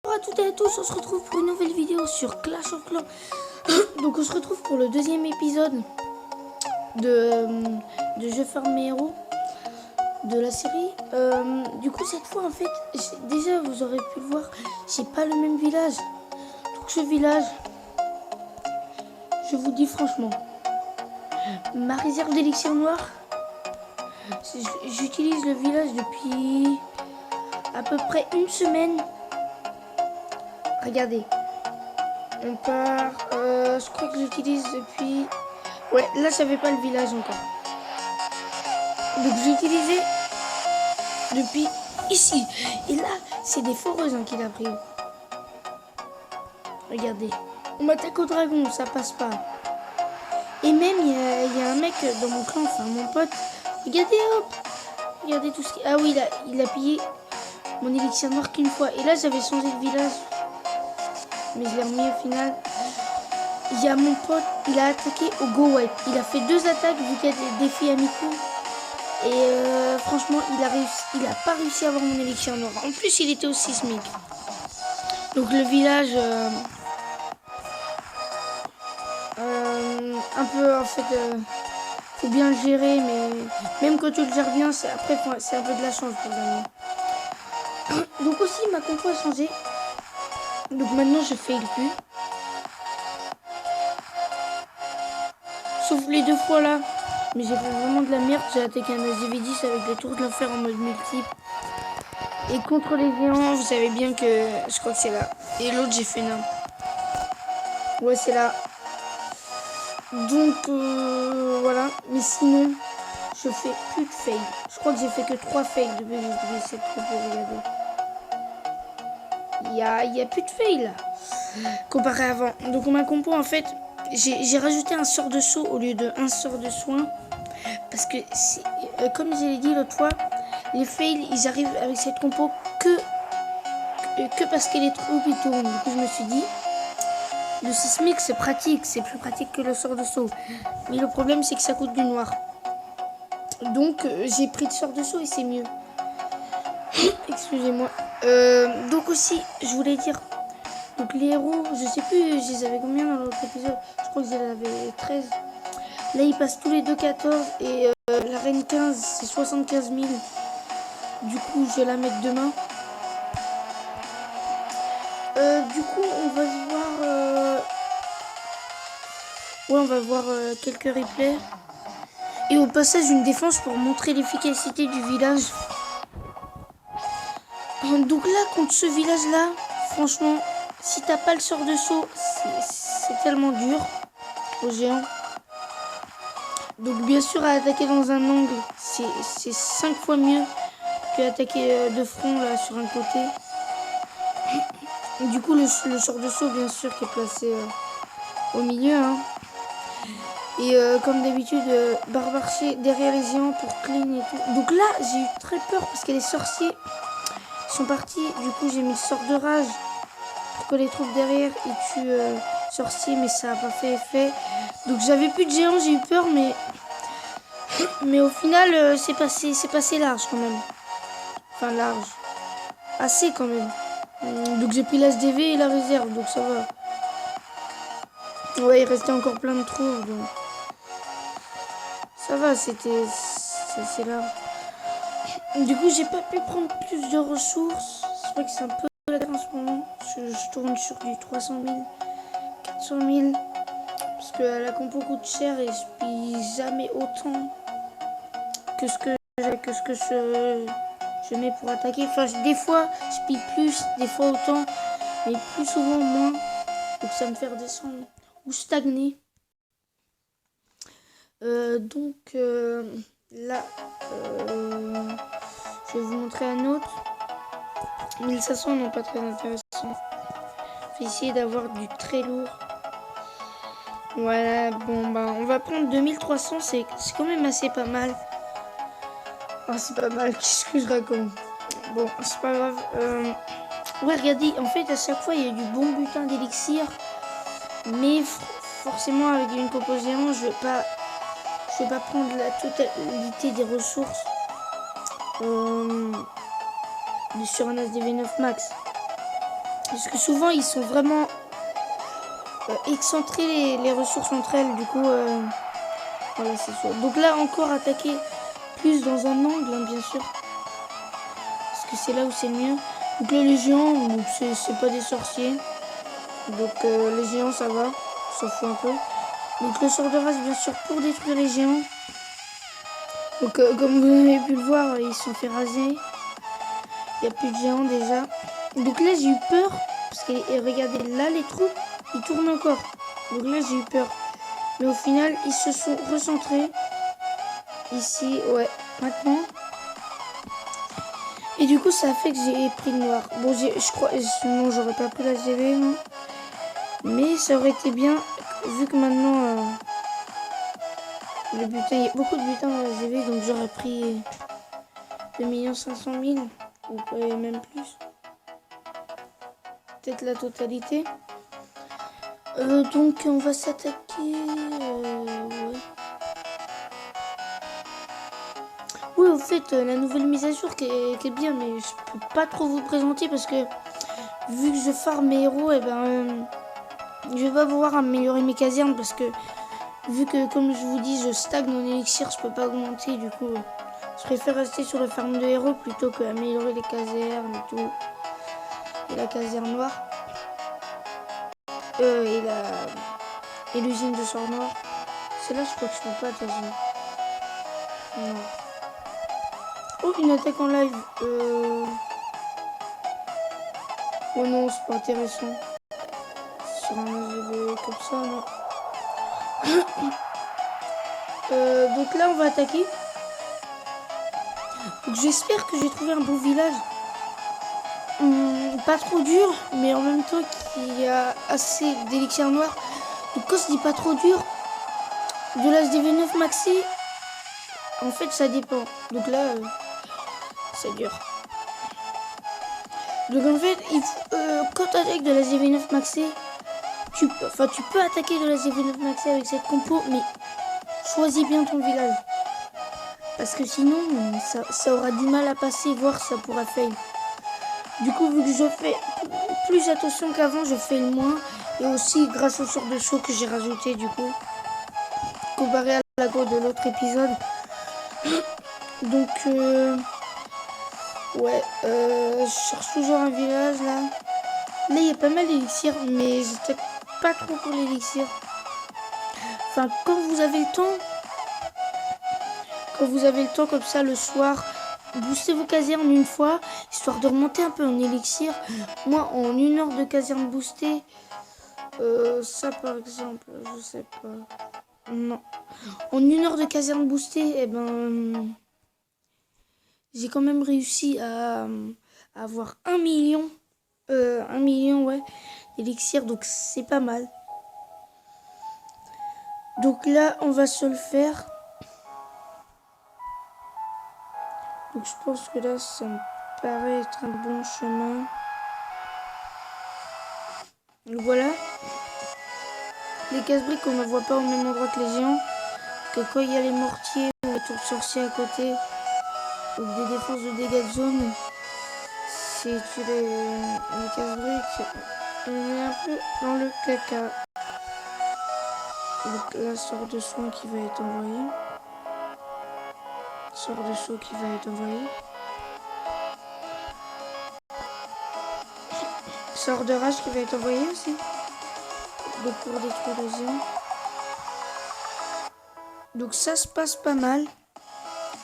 Bonjour à toutes et à tous, on se retrouve pour une nouvelle vidéo sur Clash of Clans. Donc on se retrouve pour le deuxième épisode de Je Farm mes héros de la série. Du coup cette fois en fait, déjà vous aurez pu le voir, j'ai pas le même village. Donc ce village, je vous dis franchement, ma réserve d'élixir noir, j'utilise le village depuis à peu près une semaine. Regardez, on part, je crois que j'utilise depuis... Ouais, là j'avais pas le village encore. Donc j'utilisais depuis ici. Et là, c'est des foreuses hein, qu'il a pris. Regardez, on m'attaque au dragon, ça passe pas. Et même, il y a un mec dans mon clan, enfin mon pote. Regardez, hop, regardez tout ce qui... Ah oui, il a pillé mon élixir noir qu'une fois. Et là, j'avais changé de village. Mais je l'ai remis au final. Il y a mon pote, il a attaqué au go wipe. Il a fait 2 attaques vu qu'il y a des défis amicaux. Et franchement, il a pas réussi à avoir mon élixir noir. En plus, il était au sismique. Donc le village, un peu en fait, faut bien le gérer, mais même quand tu le gères bien, après c'est un peu de la chance pour les amis. Donc aussi, ma compo a changé. Donc maintenant, je fail plus. Sauf les 2 fois là. Mais j'ai fait vraiment de la merde. J'ai attaqué un AZV10 avec les tours de l'enfer en mode multiple. Et contre les géants, vous savez bien que... Je crois que c'est là. Et l'autre, j'ai fait nain. Ouais, c'est là. Donc, voilà. Mais sinon, je fais plus de fail. Je crois que j'ai fait que 3 fails depuis que j'ai utilisé cette compo. Regardez. Il y a plus de fail là. Comparé à avant. Donc, ma compo, en fait... J'ai rajouté un sort de saut au lieu de un sort de soin. Parce que, comme je l'ai dit l'autre fois, les fails, ils arrivent avec cette compo que parce qu'elle est trop vite tourne. Du coup, je me suis dit, le sismique, c'est pratique. C'est plus pratique que le sort de saut. Mais le problème, c'est que ça coûte du noir. Donc, j'ai pris le sort de saut et c'est mieux. Excusez-moi. Donc aussi, je voulais dire... Donc les héros, je sais plus, je les avais combien dans l'autre épisode? Je crois que j'en avais 13. Là, ils passent tous les 2-14 et la reine 15, c'est 75 000. Du coup, je vais la mettre demain. Du coup, on va se voir... Ouais, on va voir quelques replays. Et au passage, une défense pour montrer l'efficacité du village. Donc là, contre ce village-là, franchement... Si t'as pas le sort de saut, c'est tellement dur aux géants. Donc bien sûr à attaquer dans un angle, c'est 5 fois mieux qu'attaquer de front là sur un côté. Du coup le sort de saut bien sûr qui est placé au milieu. Hein. Et comme d'habitude, barbarcher derrière les géants pour clean et tout. Donc là j'ai eu très peur parce que les sorciers sont partis. Du coup j'ai mis le sort de rage. Que les troupes derrière ils tuent sorcier, mais ça n'a pas fait effet. Donc j'avais plus de géants, j'ai eu peur, mais au final c'est passé large quand même. Enfin large, assez quand même. Donc j'ai pris l'SDV et la réserve, donc ça va. Ouais, il restait encore plein de trous, donc ça va, c'est large. Du coup j'ai pas pu prendre plus de ressources. C'est vrai que c'est un peu la guerre en ce moment. Je tourne sur du 300 000, 400 000. Parce que la compo coûte cher et je pille jamais autant que ce que je mets pour attaquer. Enfin, des fois, je pille plus, des fois autant, mais plus souvent moins. Donc ça me fait redescendre ou stagner. Donc là, je vais vous montrer un autre. 1500 non pas très intéressant. Je vais essayer d'avoir du très lourd. Voilà, bon bah on va prendre 2300, c'est quand même assez pas mal. Ah c'est pas mal, qu'est-ce que je raconte? Bon, c'est pas grave. Ouais, regardez, en fait à chaque fois il y a du bon butin d'élixir. Mais forcément avec une compo géant, je vais pas prendre la totalité des ressources sur un SDV9 max. Parce que souvent, ils sont vraiment excentrés les ressources entre elles. Du coup, voilà, c'est sûr. Donc là, encore attaquer plus dans un angle, hein, bien sûr. Parce que c'est là où c'est le mieux. Donc là, les géants, c'est pas des sorciers. Donc les géants, ça va. On s'en fout un peu. Donc le sort de race, bien sûr, pour détruire les géants. Donc comme vous avez pu le voir, ils se sont fait raser. Il n'y a plus de géants déjà. Donc là, j'ai eu peur. Parce que regardez, là, les troupes, ils tournent encore. Donc là, j'ai eu peur. Mais au final, ils se sont recentrés. Ici, ouais, maintenant. Et du coup, ça a fait que j'ai pris le noir. Bon, je crois... Non, j'aurais pas pris la GV, non. Mais ça aurait été bien, vu que maintenant... le butin, il y a beaucoup de butins dans la GV. Donc j'aurais pris 2 500 000. Ou même plus. Peut-être la totalité. Donc on va s'attaquer. Ouais. Oui, au fait, la nouvelle mise à jour qui est bien, mais je peux pas trop vous présenter parce que vu que je farm mes héros, et ben je vais pas pouvoir améliorer mes casernes parce que vu que comme je vous dis, je stagne en élixir, je peux pas augmenter. Du coup, je préfère rester sur le farm de héros plutôt qu'améliorer les casernes et tout. Et la caserne noire. Et l'usine de sort noir. C'est là, je crois que je peux pas atterrir. Non. Oh, une attaque en live. Oh non, c'est pas intéressant. Sur un AGV comme ça, non. Donc là, on va attaquer. Donc j'espère que j'ai trouvé un beau village. Pas trop dur, mais en même temps qui a assez d'élixir noir. Donc quand je dis pas trop dur, de l'HDV9 maxi, en fait ça dépend. Donc là, c'est dur. Donc en fait, quand tu attaques de la ZV9 maxi, tu peux attaquer de la ZV9 maxi avec cette compo, mais choisis bien ton village. Parce que sinon, ça aura du mal à passer, voire ça pourra fail. Du coup, vu que je fais plus attention qu'avant, je fais le moins. Et aussi grâce au sort de saut que j'ai rajouté, du coup, comparé à la go de l'autre épisode. Donc, ouais, je cherche toujours un village là. Là, il y a pas mal d'élixir, mais j'attaque pas trop pour l'élixir. Enfin, quand vous avez le temps comme ça le soir, boostez vos casernes une fois, histoire de remonter un peu en élixir. Moi, en 1 heure de caserne boostée, ça par exemple, je sais pas. Non. En 1 heure de caserne boostée, eh ben, j'ai quand même réussi à avoir 1 million. 1 million, ouais, d'élixir, donc c'est pas mal. Donc là, on va se le faire. Donc je pense que là, ça me paraît être un bon chemin. Donc voilà. Les casse-briques, on ne voit pas au même endroit que les géants. Que quand il y a les mortiers ou les tours sorciers à côté, ou des défenses de dégâts de zone, si tu les casse-briques, on est un peu dans le caca. Donc là, sort de soin qui va être envoyé. Sort de saut qui va être envoyé. Sort de rage qui va être envoyé aussi. Donc pour détruire les géants. Donc ça se passe pas mal.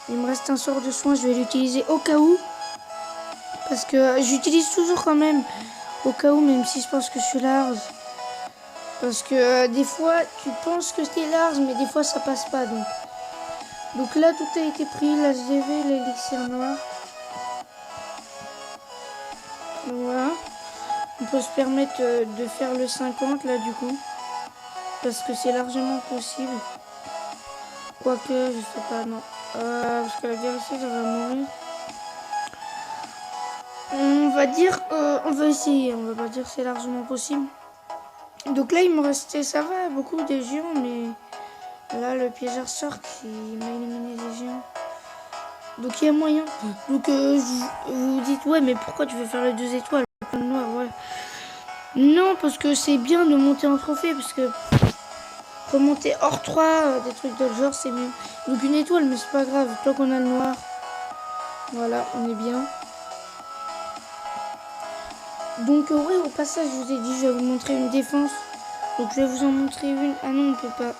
Il me reste un sort de soin, je vais l'utiliser au cas où. Parce que j'utilise toujours quand même au cas où, même si je pense que je suis large. Parce que des fois, tu penses que t'es large, mais des fois ça passe pas. Donc là, tout a été pris, la GV, l'élixir noir. Donc voilà. On peut se permettre de faire le 50 là du coup. Parce que c'est largement possible. Quoique, je sais pas, non. Parce que la vérité, ça va mourir. On va dire, on va essayer. On va pas dire que c'est largement possible. Donc là, il me restait, ça va, beaucoup de géants, mais là, le piégeur sort qui m'a éliminé des géants. Donc il y a moyen. Donc vous vous dites, ouais, mais pourquoi tu veux faire les 2 étoiles, le noir, ouais. Non, parce que c'est bien de monter en trophée, parce que remonter hors 3, des trucs de genre, c'est mieux. Donc une étoile, mais c'est pas grave, tant qu'on a le noir. Voilà, on est bien. Donc ouais, au passage, je vous ai dit, je vais vous montrer une défense. Donc je vais vous en montrer une. Ah non, on peut pas.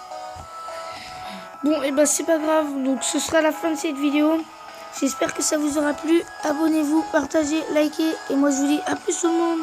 Bon, et ben c'est pas grave. Donc ce sera la fin de cette vidéo. J'espère que ça vous aura plu. Abonnez-vous, partagez, likez. Et moi je vous dis à plus tout le monde.